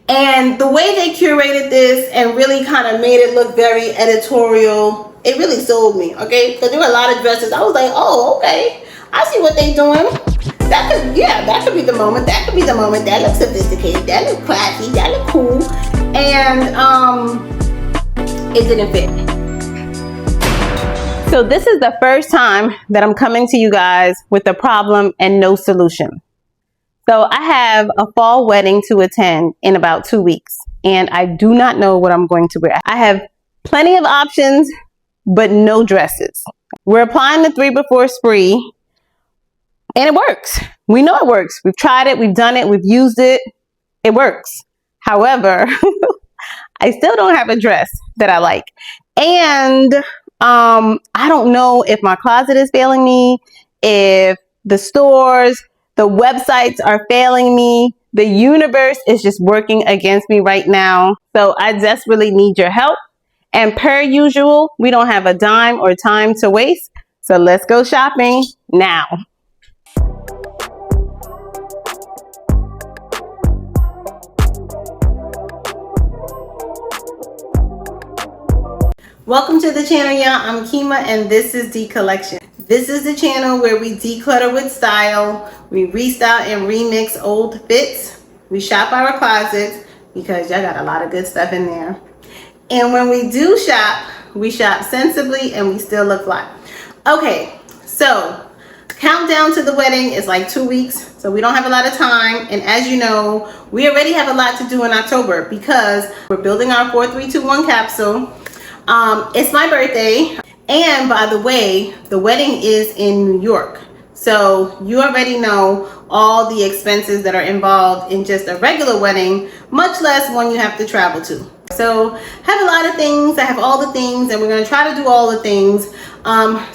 And the way they curated this and really kind of made it look very editorial, it really sold me, okay? Because there were a lot of dresses. I was like, oh, okay. I see what they're doing. That could be the moment. That could be the moment. That looks sophisticated. That looks classy. That looks cool. And it didn't fit. So this is the first time that I'm coming to you guys with a problem and no solution. So I have a fall wedding to attend in about 2 weeks, and I do not know what I'm going to wear. I have plenty of options, but no dresses. We're applying the 3 before spree, and it works. We know it works. We've tried it. We've done it. We've used it. It works. However, I still don't have a dress that I like. And I don't know if my closet is failing me, if the stores, the websites are failing me. The universe is just working against me right now. So I desperately need your help. And per usual, we don't have a dime or time to waste. So let's go shopping now. Welcome to the channel, y'all. I'm Kima and this is D-Collection. This is the channel where we declutter with style, we restyle and remix old fits, we shop our closets because y'all got a lot of good stuff in there. And when we do shop, we shop sensibly and we still look fly. Okay, so countdown to the wedding is like 2 weeks, so we don't have a lot of time. And as you know, we already have a lot to do in October because we're building our 4321 capsule. It's my birthday, and by the way, the wedding is in New York, so you already know all the expenses that are involved in just a regular wedding, much less one you have to travel to. So I have a lot of things. I have all the things, and we're going to try to do all the things.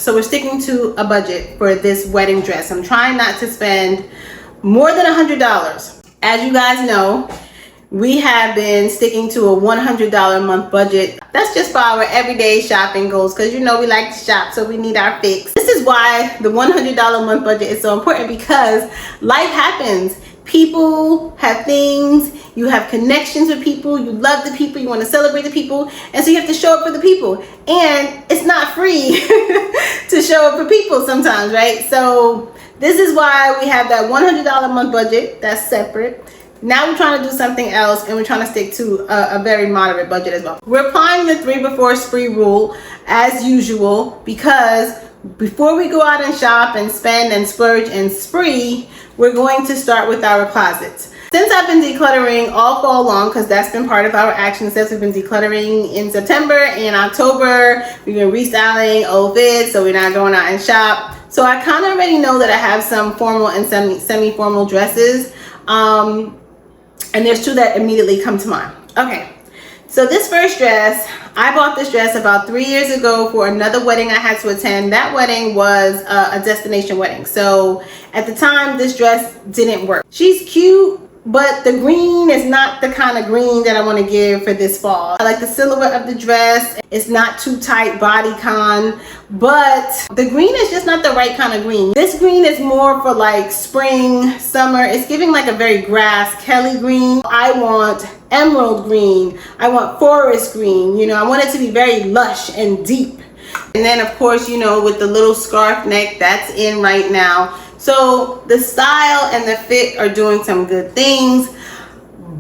So we're sticking to a budget for this wedding dress. I'm trying not to spend more than $100. As you guys know, we have been sticking to a $100 a month budget. That's just for our everyday shopping goals, because you know we like to shop, so we need our fix. This is why the $100 a month budget is so important, because life happens. People have things, you have connections with people, you love the people, you want to celebrate the people, and so you have to show up for the people. And it's not free to show up for people sometimes, right? So this is why we have that $100 a month budget that's separate. Now we're trying to do something else, and we're trying to stick to a very moderate budget as well. We're applying the 3 before spree rule as usual, because before we go out and shop and spend and splurge and spree, we're going to start with our closets. Since I've been decluttering all fall long, because that's been part of our action steps, we've been decluttering in September and October. We've been restyling old fits, so we're not going out and shop. So I kind of already know that I have some formal and semi-formal dresses. And there's 2 that immediately come to mind. Okay, so this first dress, I bought this dress about 3 years ago for another wedding I had to attend. That wedding was a destination wedding. So at the time, this dress didn't work. She's cute, but the green is not the kind of green that I want to give for this fall. I like the silhouette of the dress. It's not too tight bodycon, but the green is just not the right kind of green. This green is more for like spring, summer. It's giving like a very grass Kelly green. I want emerald green. I want forest green. You know, I want it to be very lush and deep. And then of course, you know, with the little scarf neck, that's in right now. So the style and the fit are doing some good things,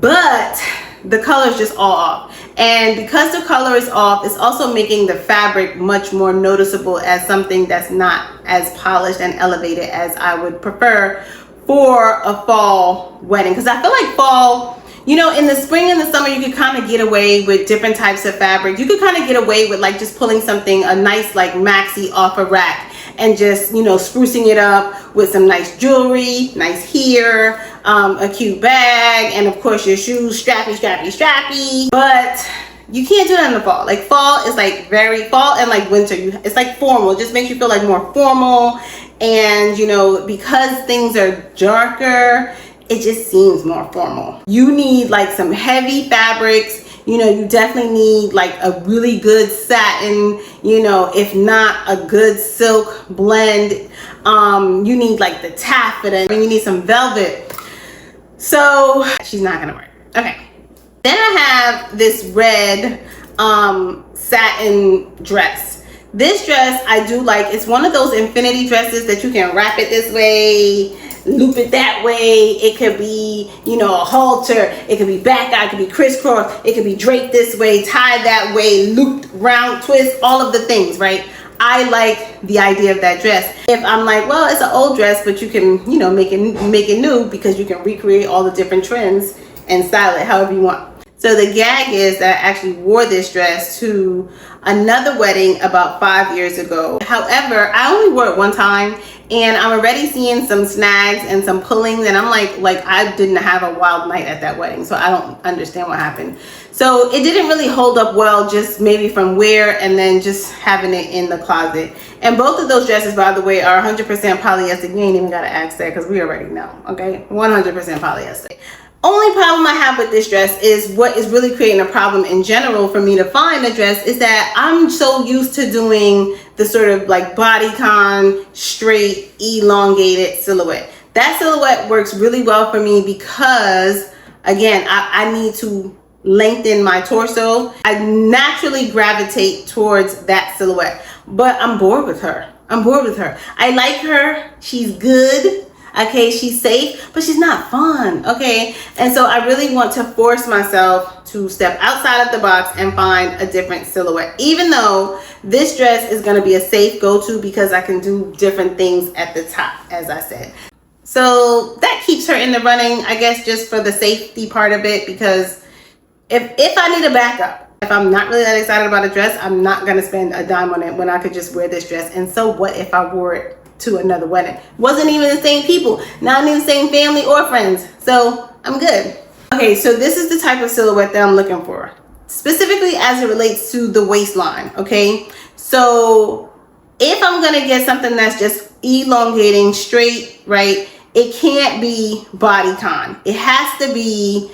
but the color is just all off. And because the color is off, it's also making the fabric much more noticeable as something that's not as polished and elevated as I would prefer for a fall wedding. Because I feel like fall, you know, in the spring and the summer, you could kind of get away with different types of fabric. You could kind of get away with like just pulling something, a nice like maxi off a rack, and just, you know, sprucing it up with some nice jewelry, nice hair, a cute bag, and of course your shoes, strappy. But you can't do that in the fall. Like fall is like very, fall and like winter, it's like formal. It just makes you feel like more formal. And you know, because things are darker, it just seems more formal. You need like some heavy fabrics. You know, you definitely need like a really good satin, you know, if not a good silk blend. You need like the taffeta, and you need some velvet. So she's not gonna work. Okay, have this red satin dress. This dress I do like. It's one of those infinity dresses that you can wrap it this way, loop it that way. It could be, you know, a halter. It could be back out. It could be crisscross. It could be draped this way, tied that way, looped, round, twist, all of the things, right? I like the idea of that dress. If I'm like, well, it's an old dress, but you can, you know, make it new because you can recreate all the different trends and style it however you want. So the gag is that I actually wore this dress to another wedding about 5 years ago. However, I only wore it one time and I'm already seeing some snags and some pullings, and I'm like I didn't have a wild night at that wedding, so I don't understand what happened. So it didn't really hold up well, just maybe from wear and then just having it in the closet. And both of those dresses, by the way, are 100% polyester. You ain't even gotta ask that because we already know, okay? 100% polyester. Only problem I have with this dress is what is really creating a problem in general for me to find a dress is that I'm so used to doing the sort of like bodycon, straight, elongated silhouette. That silhouette works really well for me because, again, I need to lengthen my torso. I naturally gravitate towards that silhouette, but I'm bored with her. I like her. She's good. Okay, she's safe, but she's not fun. Okay, and so I really want to force myself to step outside of the box and find a different silhouette, even though this dress is going to be a safe go-to because I can do different things at the top, as I said. So that keeps her in the running, I guess, just for the safety part of it, because if I need a backup, if I'm not really that excited about a dress, I'm not going to spend a dime on it when I could just wear this dress. And so what if I wore it to another wedding? Wasn't even the same people, not even the same family or friends, so I'm good. Okay, so this is the type of silhouette that I'm looking for, specifically as it relates to the waistline. Okay, so if I'm gonna get something that's just elongating straight, right, it can't be bodycon. It has to be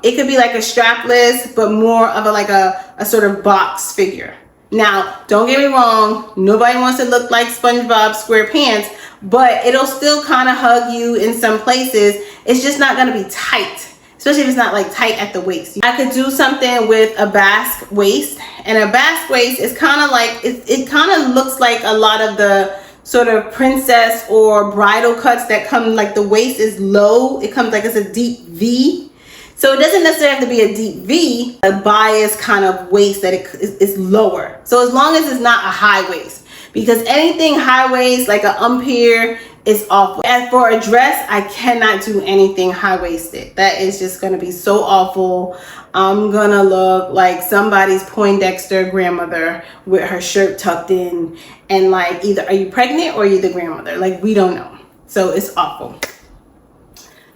it could be like a strapless, but more of a sort of box figure. Now, don't get me wrong, nobody wants to look like SpongeBob SquarePants, but it'll still kind of hug you in some places. It's just not going to be tight, especially if it's not like tight at the waist. I could do something with a basque waist, and a basque waist is kind of like, it kind of looks like a lot of the sort of princess or bridal cuts that come, like the waist is low. It comes like it's a deep V. So it doesn't necessarily have to be a deep V, a bias kind of waist that it's lower. So as long as it's not a high waist, because anything high waist, like an here, is awful. And for a dress, I cannot do anything high waisted. That is just gonna be so awful. I'm gonna look like somebody's Poindexter grandmother with her shirt tucked in, and like, either are you pregnant or are you the grandmother? Like, we don't know. So it's awful.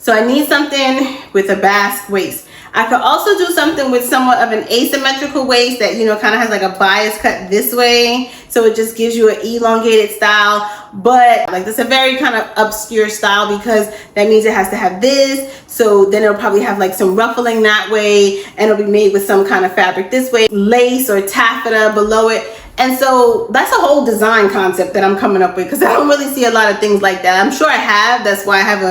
So I need something with a basque waist. I could also do something with somewhat of an asymmetrical waist that, you know, kind of has like a bias cut this way. So it just gives you an elongated style. But like, this is a very kind of obscure style because that means it has to have this. So then it'll probably have like some ruffling that way, and it'll be made with some kind of fabric this way, lace or taffeta below it. And so that's a whole design concept that I'm coming up with, because I don't really see a lot of things like that. I'm sure I have. That's why I have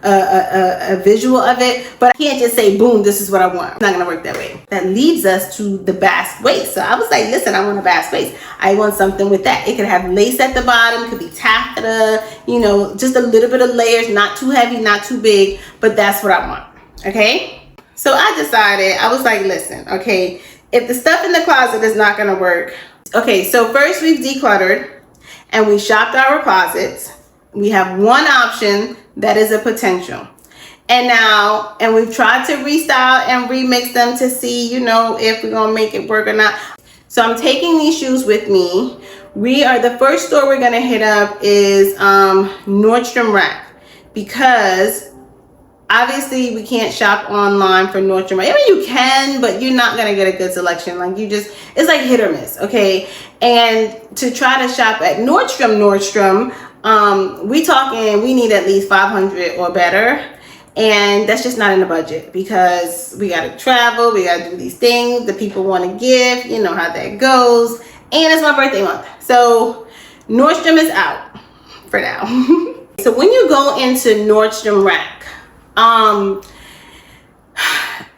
a visual of it, but I can't just say, boom, this is what I want. It's not gonna work that way. That leads us to the basque waist. So I was like, listen, I want a basque waist. I want something with that. It could have lace at the bottom, it could be taffeta, you know, just a little bit of layers, not too heavy, not too big, but that's what I want, okay? So I decided, I was like, listen, okay, if the stuff in the closet is not gonna work, okay, so first we've decluttered and we shopped our closets. We have one option that is a potential. And we've tried to restyle and remix them to see, you know, if we're gonna make it work or not. So I'm taking these shoes with me. The first store we're gonna hit up is Nordstrom Rack, because obviously we can't shop online for Nordstrom. I mean, you can, but you're not gonna get a good selection. Like, it's like hit or miss, okay? And to try to shop at Nordstrom, we need at least 500 or better, and that's just not in the budget because we gotta travel, we gotta do these things, the people want to give, you know how that goes, and it's my birthday month, so Nordstrom is out for now. So when you go into Nordstrom Rack,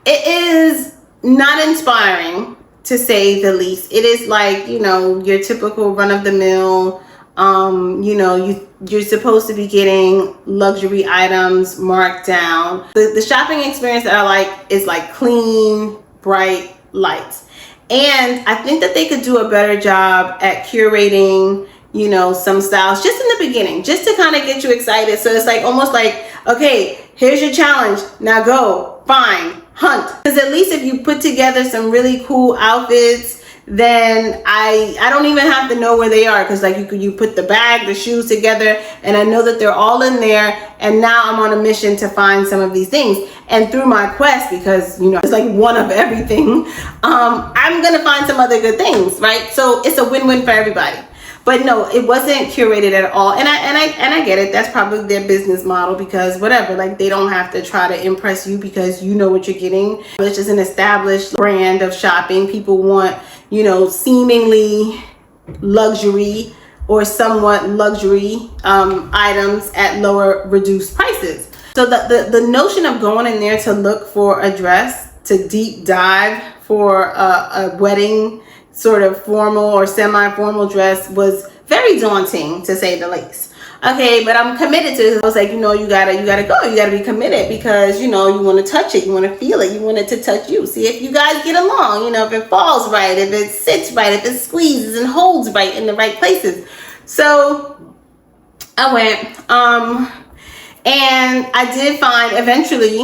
it is not inspiring, to say the least. It is like, you know, your typical run-of-the-mill, you know, you're supposed to be getting luxury items marked down. The shopping experience that I like is like clean, bright lights. And I think that they could do a better job at curating, you know, some styles just in the beginning, just to kind of get you excited. So it's like almost like, okay, here's your challenge. Now go, find, hunt. Because at least if you put together some really cool outfits, then I don't even have to know where they are, because like you put the bag, the shoes together, and I know that they're all in there, and now I'm on a mission to find some of these things. And through my quest, because you know it's like one of everything, I'm gonna find some other good things, right? So it's a win-win for everybody. But no, it wasn't curated at all. And I get it. That's probably their business model, because whatever, like they don't have to try to impress you because you know what you're getting. It's just an established brand of shopping. People want, you know, seemingly luxury or somewhat luxury items at lower reduced prices. So the notion of going in there to look for a dress, to deep dive for a wedding sort of formal or semi-formal dress, was very daunting, to say the least. Okay, but I'm committed to it. I was like, you know, you gotta go, you gotta be committed, because you know you want to touch it, you want to feel it, you want it to touch you. See if you guys get along, you know, if it falls right, if it sits right, if it squeezes and holds right in the right places. So I went, and I did find eventually.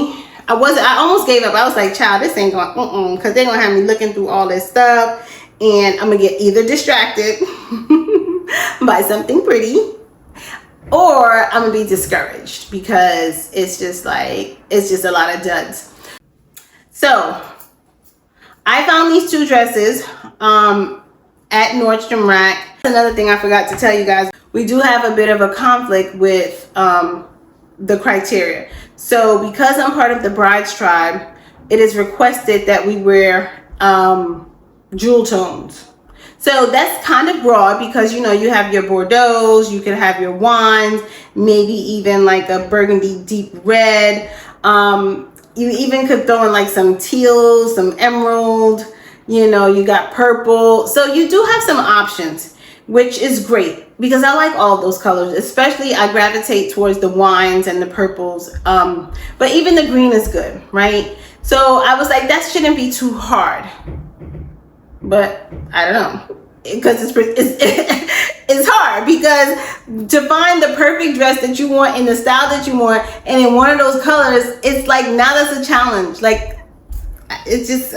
I almost gave up. I was like, child, this ain't going, because they're gonna have me looking through all this stuff, and I'm gonna get either distracted by something pretty, or I'm gonna be discouraged, because it's just a lot of duds. So I found these two dresses at Nordstrom Rack. Another thing I forgot to tell you guys, we do have a bit of a conflict with the criteria. So because I'm part of the Brides Tribe, it is requested that we wear jewel tones. So that's kind of broad, because you know you have your Bordeaux, you can have your wines, maybe even like a burgundy deep red. You even could throw in like some teal, some emerald, you know, you got purple. So you do have some options, which is great, because I like all those colors. Especially I gravitate towards the wines and the purples, but even the green is good, right? So I was like, that shouldn't be too hard. But I don't know, because it's hard, because to find the perfect dress that you want in the style that you want and in one of those colors, it's like, now that's a challenge. Like, it's just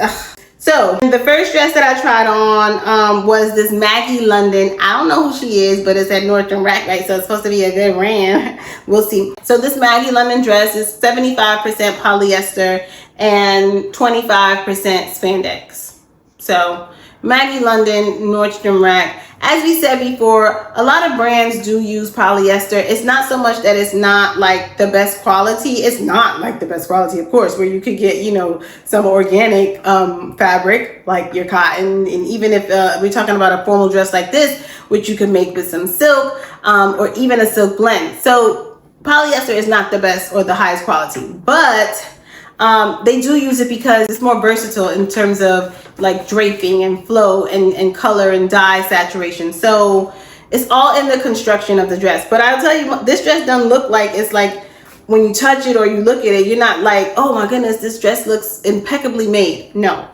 So the first dress that I tried on was this Maggie London. I don't know who she is, but it's at Nordstrom Rack, right? So it's supposed to be a good brand. We'll see. So this Maggie London dress is 75% polyester and 25% spandex. So Maggie London, Nordstrom Rack. As we said before, a lot of brands do use polyester. It's not so much that it's not like the best quality. It's not like the best quality, of course, where you could get, you know, some organic fabric like your cotton. And even if we're talking about a formal dress like this, which you can make with some silk or even a silk blend. So polyester is not the best or the highest quality, but they do use it because it's more versatile in terms of like draping and flow and color and dye saturation. So it's all in the construction of the dress. But I'll tell you, this dress doesn't look like, it's like when you touch it or you look at it, you're not like, oh my goodness, this dress looks impeccably made. No,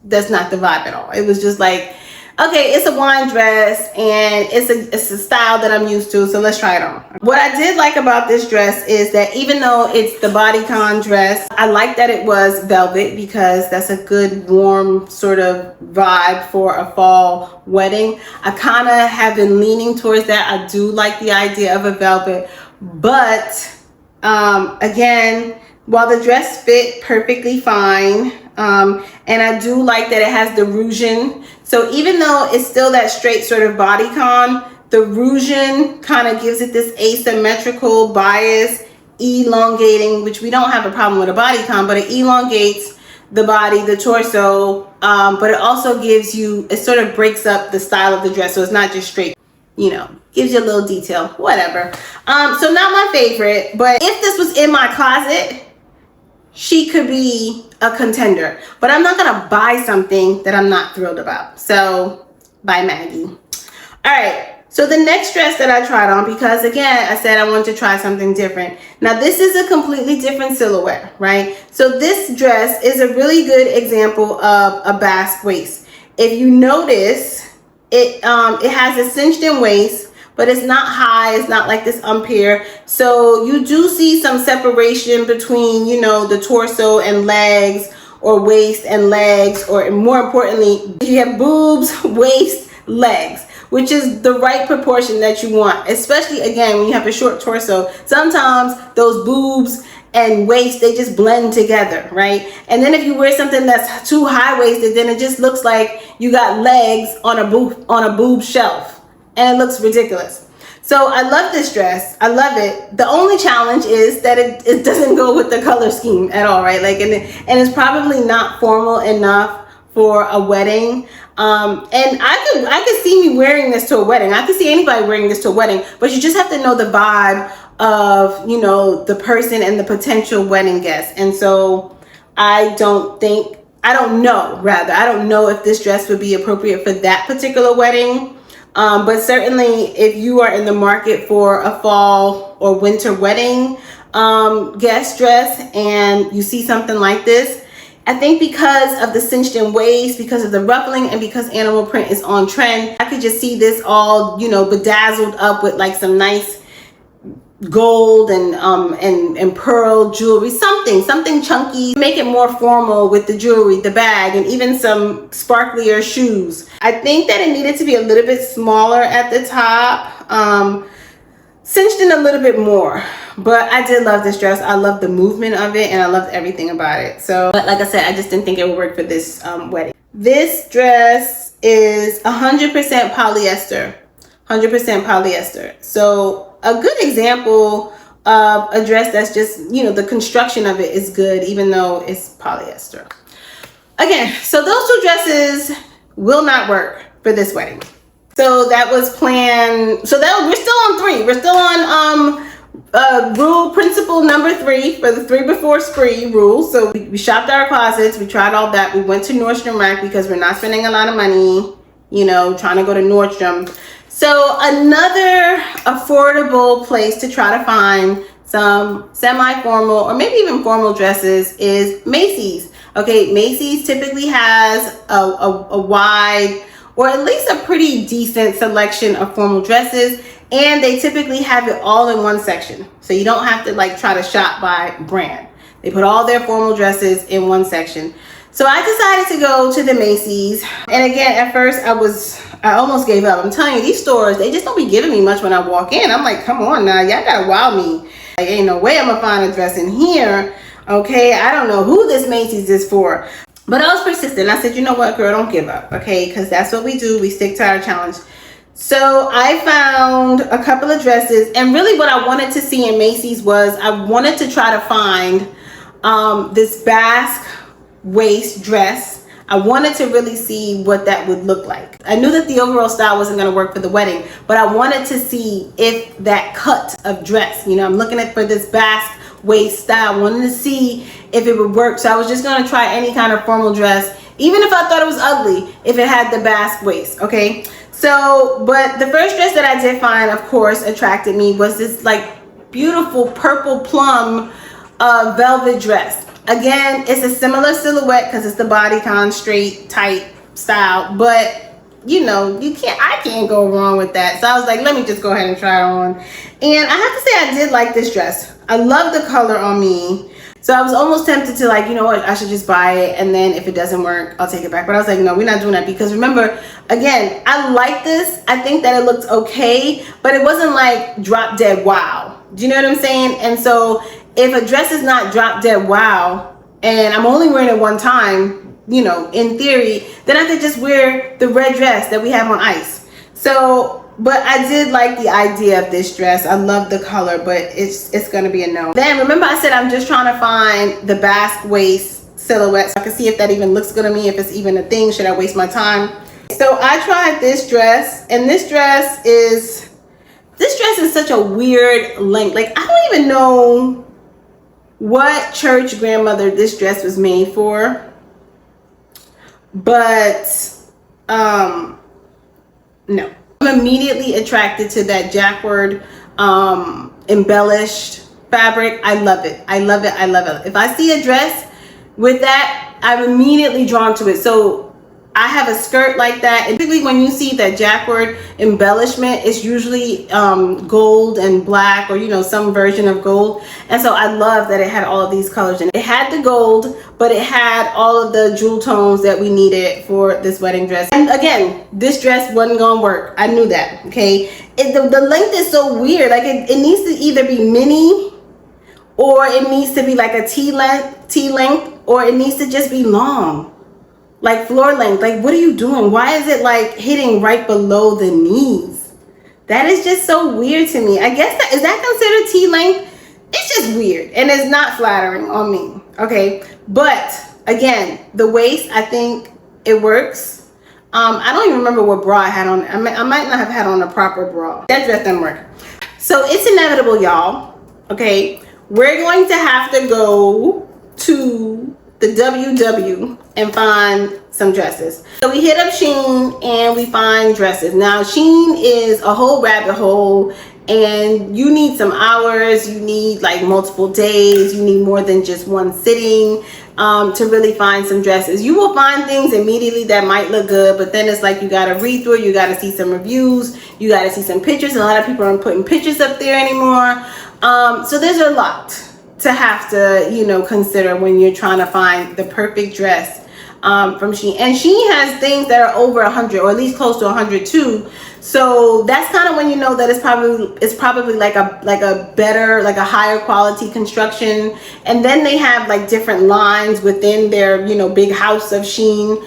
that's not the vibe at all. It was just like, okay, it's a wine dress and it's a style that I'm used to, so let's try it on. What I did like about this dress is that even though it's the bodycon dress, I like that it was velvet, because that's a good warm sort of vibe for a fall wedding. I kind of have been leaning towards that. I do like the idea of a velvet, but again, while the dress fit perfectly fine, and I do like that it has the ruching. So even though it's still that straight sort of bodycon, the ruching kind of gives it this asymmetrical bias, elongating, which we don't have a problem with a bodycon, but it elongates the body, the torso, but it also gives you, it sort of breaks up the style of the dress. So it's not just straight, you know, gives you a little detail, whatever. So not my favorite, but if this was in my closet, she could be a contender, but I'm not gonna buy something that I'm not thrilled about. So bye, Maggie. All right, so the next dress that I tried on, because again, I said I wanted to try something different. Now this is a completely different silhouette, right? So this dress is a really good example of a basque waist. If you notice, it has a cinched in waist, but it's not high, it's not like this umpire. So you do see some separation between, you know, the torso and legs, or waist and legs, or more importantly, you have boobs, waist, legs, which is the right proportion that you want, especially again, when you have a short torso. Sometimes those boobs and waist, they just blend together, right? And then if you wear something that's too high-waisted, then it just looks like you got legs on a boob shelf, and it looks ridiculous. So I love this dress. I love it. The only challenge is that it doesn't go with the color scheme at all, right? Like, and it's probably not formal enough for a wedding. And I could see me wearing this to a wedding. I could see anybody wearing this to a wedding, but you just have to know the vibe of, you know, the person and the potential wedding guest. And so I don't know if this dress would be appropriate for that particular wedding. But certainly if you are in the market for a fall or winter wedding guest dress and you see something like this, I think because of the cinched in waist, because of the ruffling, and because animal print is on trend, I could just see this all, you know, bedazzled up with like some nice gold and pearl jewelry, something chunky, make it more formal with the jewelry, the bag, and even some sparklier shoes. I think that it needed to be a little bit smaller at the top, cinched in a little bit more, but I did love this dress. I love the movement of it, and I loved everything about it. So, but like I said, I just didn't think it would work for this wedding. This dress is 100% polyester. 100% polyester. So a good example of a dress that's just, you know, the construction of it is good, even though it's polyester. Again, so those two dresses will not work for this wedding. So that was planned. So that we're still on 3. We're still on principle number 3 for the 3 before spree rule. So we shopped our closets. We tried all that. We went to Nordstrom Rack because we're not spending a lot of money, you know, trying to go to Nordstrom. So another affordable place to try to find some semi-formal or maybe even formal dresses is Macy's. Okay, Macy's typically has a wide, or at least a pretty decent selection of formal dresses, and they typically have it all in one section. So you don't have to like try to shop by brand. They put all their formal dresses in one section. So I decided to go to the Macy's, and again, at first I almost gave up. I'm telling you, these stores, they just don't be giving me much when I walk in. I'm like, come on now, y'all gotta wow me. Like, ain't no way I'm gonna find a dress in here. Okay, I don't know who this Macy's is for. But I was persistent. I said, you know what, girl, don't give up, okay? Because that's what we do. We stick to our challenge. So I found a couple of dresses, and really what I wanted to see in Macy's was I wanted to try to find this basque waist dress. I wanted to really see what that would look like. I knew that the overall style wasn't going to work for the wedding, but I wanted to see if that cut of dress, you know, I'm looking at for this basque waist style, wanted to see if it would work. So I was just going to try any kind of formal dress, even if I thought it was ugly, if it had the basque waist. Okay, so but the first dress that I did find, of course, attracted me was this like beautiful purple plum velvet dress. Again, it's a similar silhouette because it's the bodycon straight tight style, but you know, I can't go wrong with that. So I was like, let me just go ahead and try it on. And I have to say, I did like this dress. I love the color on me. So I was almost tempted to, like, you know what, I should just buy it, and then if it doesn't work, I'll take it back. But I was like, no, we're not doing that, because remember, again, I like this. I think that it looked okay, but it wasn't like drop dead wow. Do you know what I'm saying? And so if a dress is not drop dead wow, and I'm only wearing it one time, you know, in theory, then I could just wear the red dress that we have on ice. So, but I did like the idea of this dress. I love the color, but it's gonna be a no. Then remember I said I'm just trying to find the basque waist silhouette so I can see if that even looks good on me, if it's even a thing, should I waste my time? So I tried this dress, and this dress is such a weird length. Like, I don't even know what church grandmother this dress was made for, but no. I'm immediately attracted to that jacquard embellished fabric. I love it. I love it. I love it. If I see a dress with that, I'm immediately drawn to it. So I have a skirt like that. And typically when you see that jacquard embellishment, it's usually gold and black, or, you know, some version of gold. And so I love that it had all of these colors in it. It had the gold, but it had all of the jewel tones that we needed for this wedding dress. And again, this dress wasn't gonna work. I knew that, okay? The length is so weird. Like it needs to either be mini, or it needs to be like a T length, or it needs to just be long. Like floor length. Like, what are you doing? Why is it like hitting right below the knees? That is just so weird to me. I guess is that considered T length? It's just weird, and it's not flattering on me. Okay, but again, the waist, I think it works. I don't even remember what bra I had on. I might not have had on a proper bra. That dress didn't work. So it's inevitable, y'all. Okay, we're going to have to go to the WW and find some dresses. So we hit up Shein and we find dresses. Now Shein is a whole rabbit hole, and you need some hours, you need like multiple days, you need more than just one sitting to really find some dresses. You will find things immediately that might look good, but then it's like you gotta read through, you gotta see some reviews, you gotta see some pictures. A lot of people aren't putting pictures up there anymore. So there's a lot to have to, you know, consider when you're trying to find the perfect dress from Shein. And Shein has things that are over 100, or at least close to 100 too. So that's kind of when you know that it's probably like a better, like a higher quality construction. And then they have like different lines within their, you know, big house of Shein.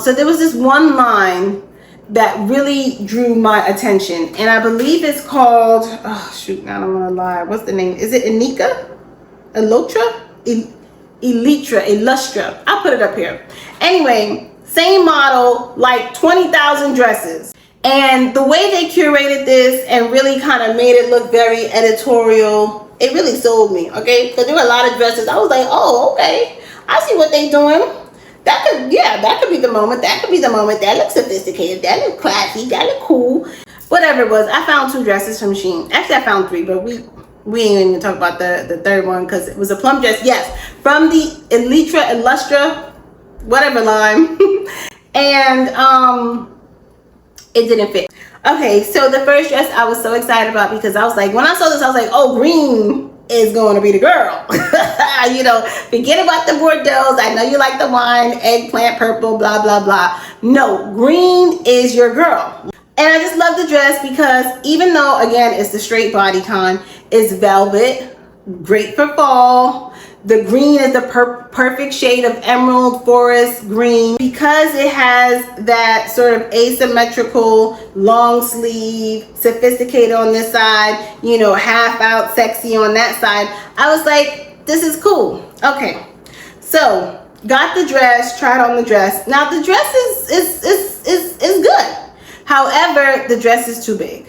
So there was this one line that really drew my attention, and I believe it's called, oh shoot, I don't want to lie, what's the name? Is it Inika? Illustra. I'll put it up here. Anyway, same model, like 20,000 dresses. And the way they curated this and really kind of made it look very editorial, it really sold me, okay? Because there were a lot of dresses. I was like, oh, okay, I see what they're doing. That could be the moment. That could be the moment. That looks sophisticated. That looks classy. That looks cool. Whatever it was, I found 2 dresses from Shein. Actually, I found 3, but we ain't even talk about the third one because it was a plum dress. Yes, from the Illustra, whatever line. And it didn't fit. Okay, so the first dress I was so excited about, because I was like, when I saw this, I was like, oh, green is going to be the girl. You know, forget about the Bordeaux. I know you like the wine, eggplant, purple, blah, blah, blah. No, green is your girl. And I just love the dress because even though, again, it's the straight bodycon, it's velvet, great for fall. The green is the perfect shade of emerald forest green, because it has that sort of asymmetrical long sleeve, sophisticated on this side, you know, half out, sexy on that side. I was like, this is cool. Okay, so got the dress, tried on the dress. Now the dress is good. However, the dress is too big.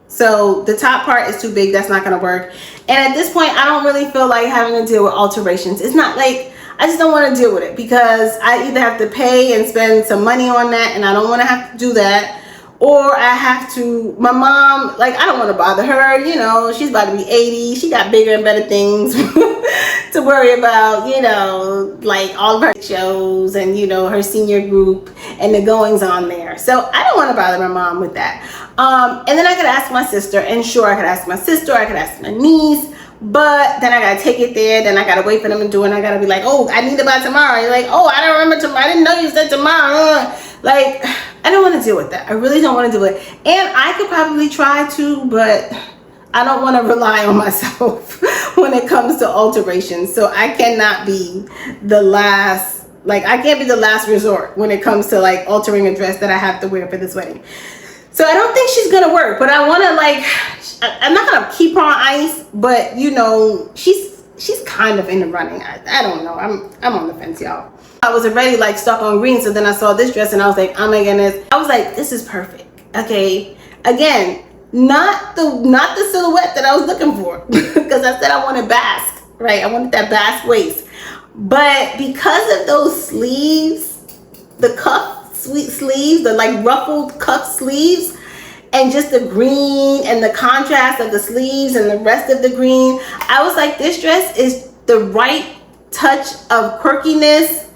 So the top part is too big. That's not going to work. And at this point, I don't really feel like having to deal with alterations. It's not like, I just don't want to deal with it, because I either have to pay and spend some money on that, and I don't want to have to do that, or I have to, my mom, like, I don't want to bother her, you know, she's about to be 80, she got bigger and better things to worry about, you know, like all of her shows and, you know, her senior group and the goings on there. So I don't want to bother my mom with that. And then I could ask my sister, and sure, I could ask my sister, I could ask my niece, but then I gotta take it there, then I gotta wait for them to do it, and I gotta be like, oh, I need it by tomorrow. You're like, oh, I don't remember tomorrow, I didn't know you said tomorrow. Like, I don't want to deal with that. I really don't want to do it. And I could probably try to, but I don't want to rely on myself when it comes to alterations. So I cannot be the last, like, I can't be the last resort when it comes to like altering a dress that I have to wear for this wedding. So I don't think she's gonna work, but I want to, like, I'm not gonna keep her on ice, but you know, she's kind of in the running. I don't know. I'm on the fence, y'all. I was already like stuck on green, so then I saw this dress and I was like, oh my goodness. I was like, this is perfect. Okay, again, not the silhouette that I was looking for, because I said I wanted basque. right? I wanted that basque waist. But because of those sleeves, the cuff sleeves, the like ruffled cuff sleeves, and just the green and the contrast of the sleeves and the rest of the green, I was like, this dress is the right touch of quirkiness,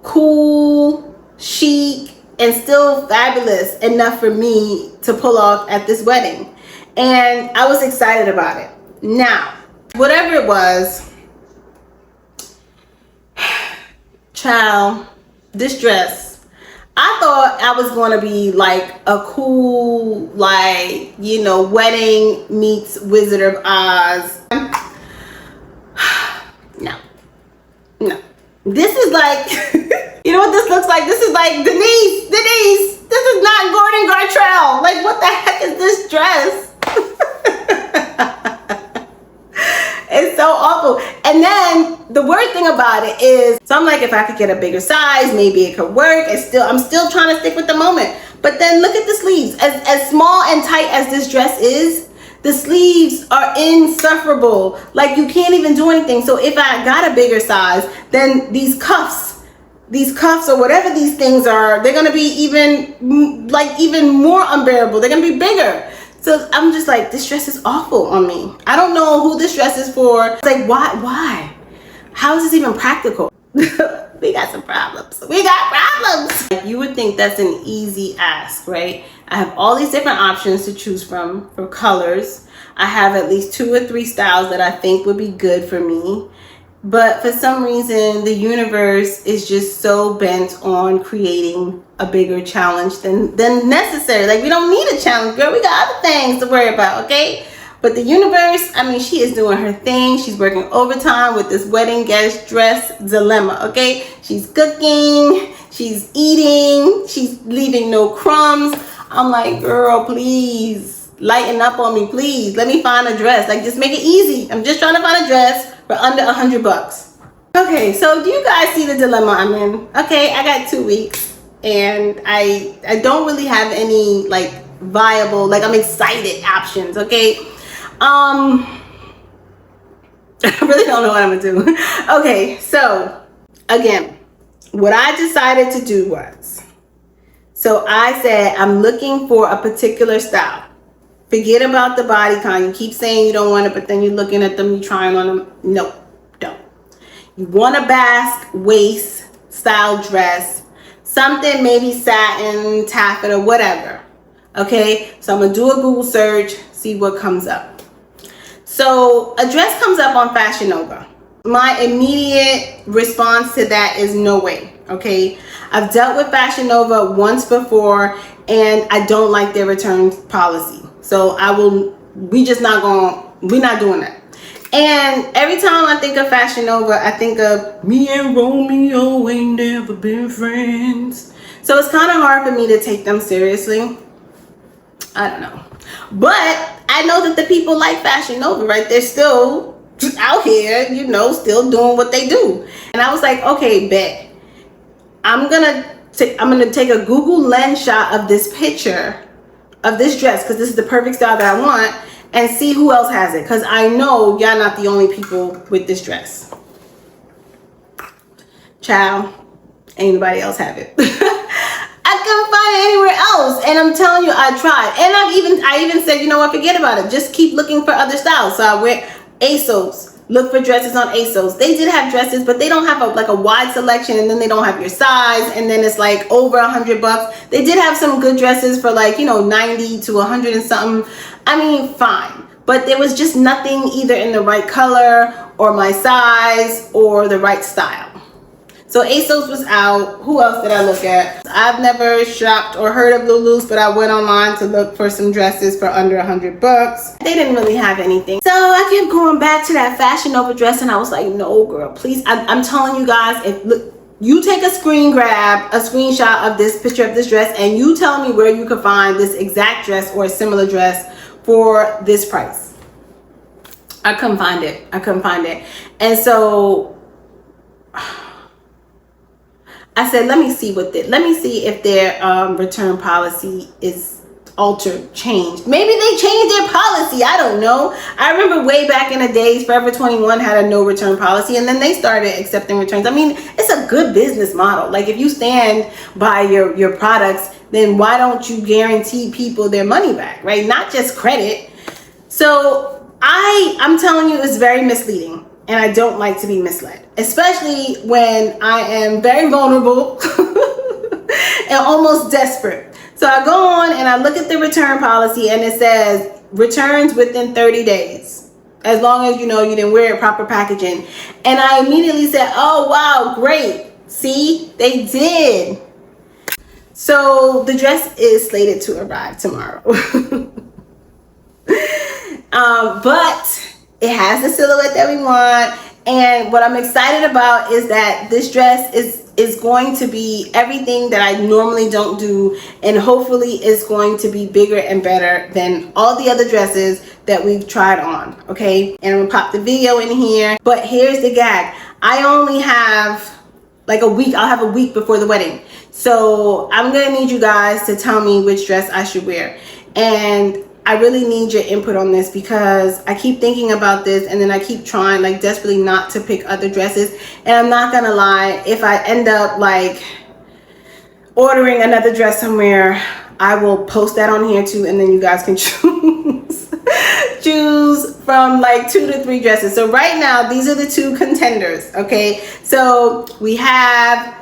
cool, chic, and still fabulous enough for me to pull off at this wedding. And I was excited about it. Now, whatever it was, child, this dress, I thought I was going to be like a cool, like, you know, wedding meets Wizard of Oz. No. This is like, you know what this looks like? This is like, Denise, this is not Gordon Gartrell. Like, what the heck is this dress? It's so awful. And then the weird thing about it is, so I'm like, if I could get a bigger size, maybe it could work. I'm still trying to stick with the moment. But then look at the sleeves. As small and tight as this dress is, the sleeves are insufferable. Like, you can't even do anything. So if I got a bigger size, then these cuffs or whatever these things are, they're gonna be even more unbearable. They're gonna be bigger. So I'm just like, this dress is awful on me. I don't know who this dress is for. It's like, why? How is this even practical? We got some problems. You would think that's an easy ask, right? I have all these different options to choose from for colors. I have at least 2 or 3 styles that I think would be good for me. But for some reason, the universe is just so bent on creating a bigger challenge than necessary. Like, we don't need a challenge, girl. We got other things to worry about, okay? But the universe, I mean, she is doing her thing. She's working overtime with this wedding guest dress dilemma, okay? She's cooking, she's eating, she's leaving no crumbs. I'm like, girl, please lighten up on me, please. Let me find a dress. Like, just make it easy. I'm just trying to find a dress for under $100. Okay, so do you guys see the dilemma I'm in? Okay, I got 2 weeks and I don't really have any like viable, like I'm excited options, okay? I really don't know what I'm gonna do. Okay, so again, what I decided to do was, so I said I'm looking for a particular style. Forget about the bodycon. You keep saying you don't want it, but then you're looking at them, you're trying on them. No, don't. You want a basque waist style dress, something maybe satin, taffeta, whatever. Okay, so I'm gonna do a Google search, see what comes up. So a dress comes up on Fashion Nova. My immediate response to that is no way. Okay, I've dealt with Fashion Nova once before, and I don't like their return policy. So we're not doing that. And every time I think of Fashion Nova, I think of me and Romeo ain't never been friends. So it's kind of hard for me to take them seriously. I don't know. But I know that the people like Fashion Nova, right? They're still out here, you know, still doing what they do. And I was like, okay, bet. I'm gonna take a Google lens shot of this picture of this dress, because this is the perfect style that I want, and see who else has it, because I know y'all not the only people with this dress. Child, ain't nobody else have it. I couldn't find it anywhere else, and I'm telling you, I tried. And I even said, you know what, forget about it, just keep looking for other styles. So I went ASOS. Look for dresses on ASOS. They did have dresses, but they don't have a wide selection, and then they don't have your size, and then it's like over $100. They did have some good dresses for like, you know, 90 to 100 and something. I mean, fine. But there was just nothing either in the right color or my size or the right style. So ASOS was out. Who else did I look at? I've never shopped or heard of Lulu's, but I went online to look for some dresses for under $100. They didn't really have anything. So I kept going back to that Fashion Nova dress, and I was like, no, girl, please. I'm telling you guys, you take a screenshot of this picture of this dress, and you tell me where you could find this exact dress or a similar dress for this price. I couldn't find it. And so I said, let me see if their return policy is altered, changed. Maybe they changed their policy. I don't know. I remember way back in the days, Forever 21 had a no return policy, and then they started accepting returns. I mean, it's a good business model. Like, if you stand by your products, then why don't you guarantee people their money back, right? Not just credit. So I'm telling you, it's very misleading, and I don't like to be misled, especially when I am very vulnerable and almost desperate. So I go on and I look at the return policy, and it says returns within 30 days, as long as you didn't wear proper packaging. And I immediately said, oh wow, great. See, they did. So the dress is slated to arrive tomorrow. But it has the silhouette that we want, and what I'm excited about is that this dress is going to be everything that I normally don't do, and hopefully it's going to be bigger and better than all the other dresses that we've tried on. Okay, and I'm gonna pop the video in here, but here's the gag. I only have like a week. I'll have a week before the wedding, so I'm gonna need you guys to tell me which dress I should wear. And I really need your input on this, because I keep thinking about this, and then I keep trying like desperately not to pick other dresses. And I'm not gonna lie, if I end up like ordering another dress somewhere, I will post that on here too, and then you guys can choose from like 2 to 3 dresses. So right now, these are the 2 contenders. Okay, so we have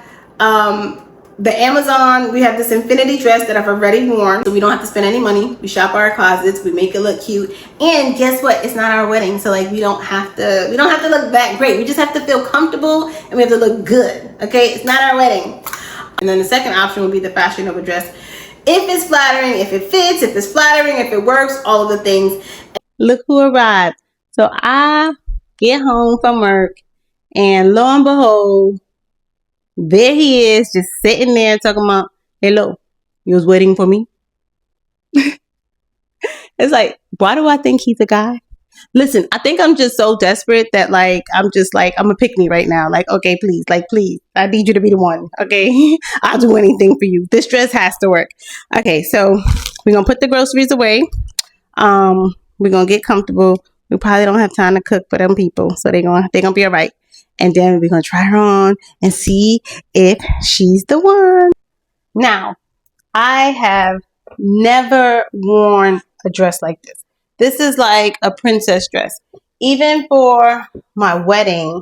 the Amazon, we have this infinity dress that I've already worn, so we don't have to spend any money. We shop our closets, we make it look cute, and guess what? It's not our wedding, so like we don't have to look that great. We just have to feel comfortable, and we have to look good. Okay, it's not our wedding. And then the second option would be the Fashion Nova dress. If it's flattering, if it fits, if it's flattering, if it works, all of the things. Look who arrived. So I get home from work, and lo and behold, there he is, just sitting there talking about, hello, you was waiting for me? It's like, why do I think he's a guy? Listen, I think I'm just so desperate that like, I'm a pick me right now. Like, okay, please, I need you to be the one. Okay, I'll do anything for you. This dress has to work. Okay, so we're going to put the groceries away. We're going to get comfortable. We probably don't have time to cook for them people, so they're going to be all right. And then we're going to try her on and see if she's the one. Now, I have never worn a dress like this. This is like a princess dress. Even for my wedding,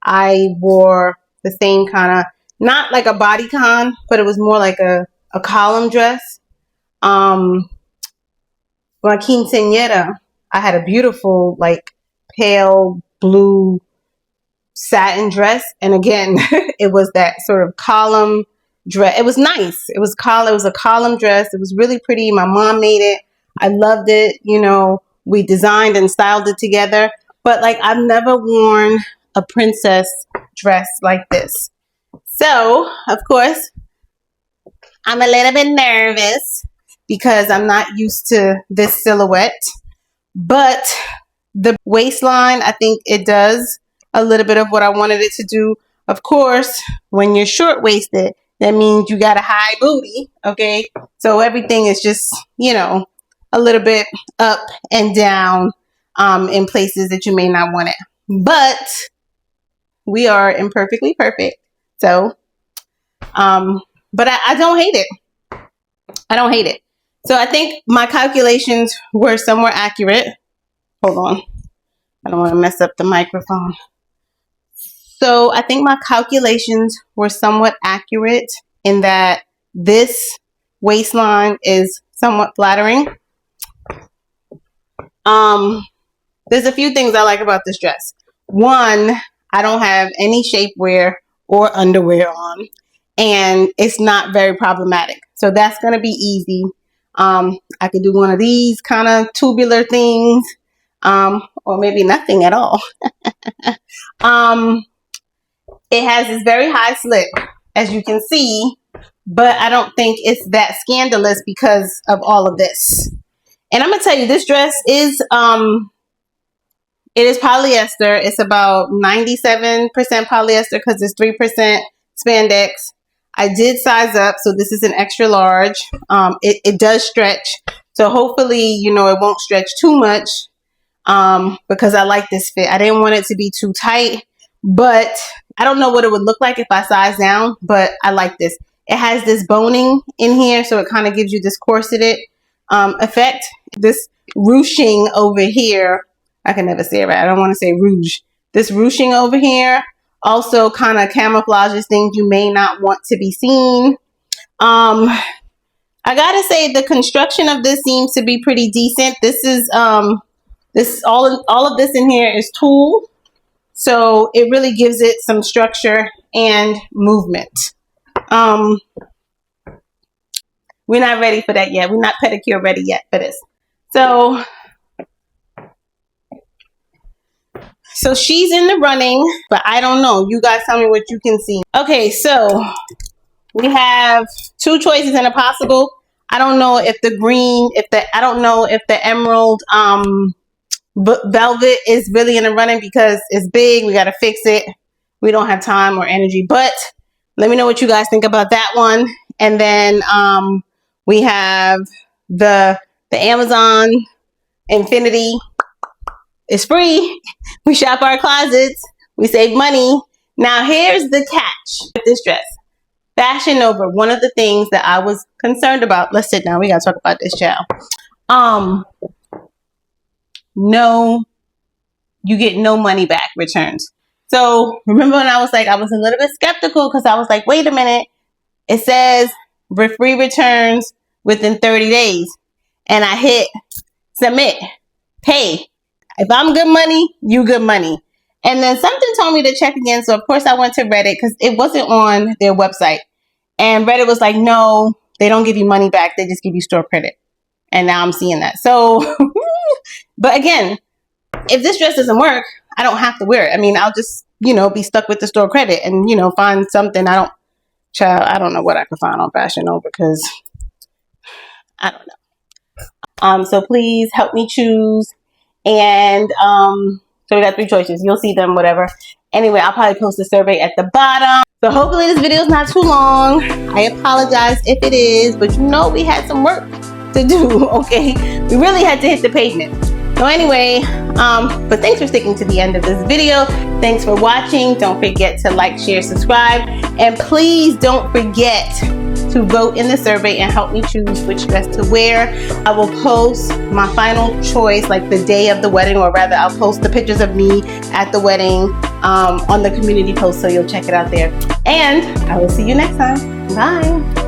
I wore the same kind of, not like a bodycon, but it was more like a column dress. My quinceañera, I had a beautiful like pale blue satin dress, and again it was that sort of column dress. It was nice. It was a column dress. It was really pretty. My mom made it. I loved it. We designed and styled it together, but like I've never worn a princess dress like this. So of course I'm a little bit nervous because I'm not used to this silhouette, but the waistline, I think it does a little bit of what I wanted it to do. Of course, when you're short-waisted, that means you got a high booty, okay? So everything is just, a little bit up and down in places that you may not want it. But we are imperfectly perfect. So, but I don't hate it. I don't hate it. So I think my calculations were somewhat accurate. Hold on. I don't want to mess up the microphone. So I think my calculations were somewhat accurate in that this waistline is somewhat flattering. There's a few things I like about this dress. One, I don't have any shapewear or underwear on, and it's not very problematic. So that's going to be easy. I could do one of these kind of tubular things, or maybe nothing at all. It has this very high slit, as you can see, but I don't think it's that scandalous because of all of this. And I'm gonna tell you, this dress is it is polyester. It's about 97% polyester because it's 3% spandex. I did size up, so this is an extra large. It does stretch, So hopefully, you know, it won't stretch too much, because I like this fit. I didn't want it to be too tight, but I don't know what it would look like if I size down, but I like this. It has this boning in here, so it kind of gives you this corseted effect. This ruching over here, I can never say it right. I don't want to say rouge. This ruching over here also kind of camouflages things you may not want to be seen. I gotta say the construction of this seems to be pretty decent. This is this all of this in here is tulle, so it really gives it some structure and movement. We're not ready for that yet. We're not pedicure ready yet for this. So she's in the running, but I don't know. You guys tell me what you can see. Okay, so we have two choices in a possible. I don't know if the green, I don't know if the emerald velvet is really in the running because it's big. We got to fix it. We don't have time or energy, but let me know what you guys think about that one. And then we have the Amazon Infinity. It's free. We shop our closets. We save money. Now here's the catch with this dress. Fashion Nova, one of the things that I was concerned about. Let's sit down. We got to talk about this, child. No, you get no money back returns. So remember when I was like, I was a little bit skeptical because I was like, wait a minute. It says free returns within 30 days. And I hit submit, pay. If I'm good money, you good money. And then something told me to check again. So of course I went to Reddit because it wasn't on their website. And Reddit was like, no, they don't give you money back. They just give you store credit. And now I'm seeing that. So, but again, if this dress doesn't work, I don't have to wear it. I mean, I'll just, you know, be stuck with the store credit and, you know, find something. I don't know what I can find on Fashion Nova because I don't know. So please help me choose. And so we got three choices. You'll see them, whatever. Anyway, I'll probably post a survey at the bottom. So hopefully this video is not too long. I apologize if it is, but you know we had some work to do, okay? We really had to hit the pavement. So anyway, but thanks for sticking to the end of this video. Thanks for watching. Don't forget to like, share, subscribe, and please don't forget to vote in the survey and help me choose which dress to wear. I will post my final choice like the day of the wedding, or rather I'll post the pictures of me at the wedding on the community post, so you'll check it out there. And I will see you next time. Bye.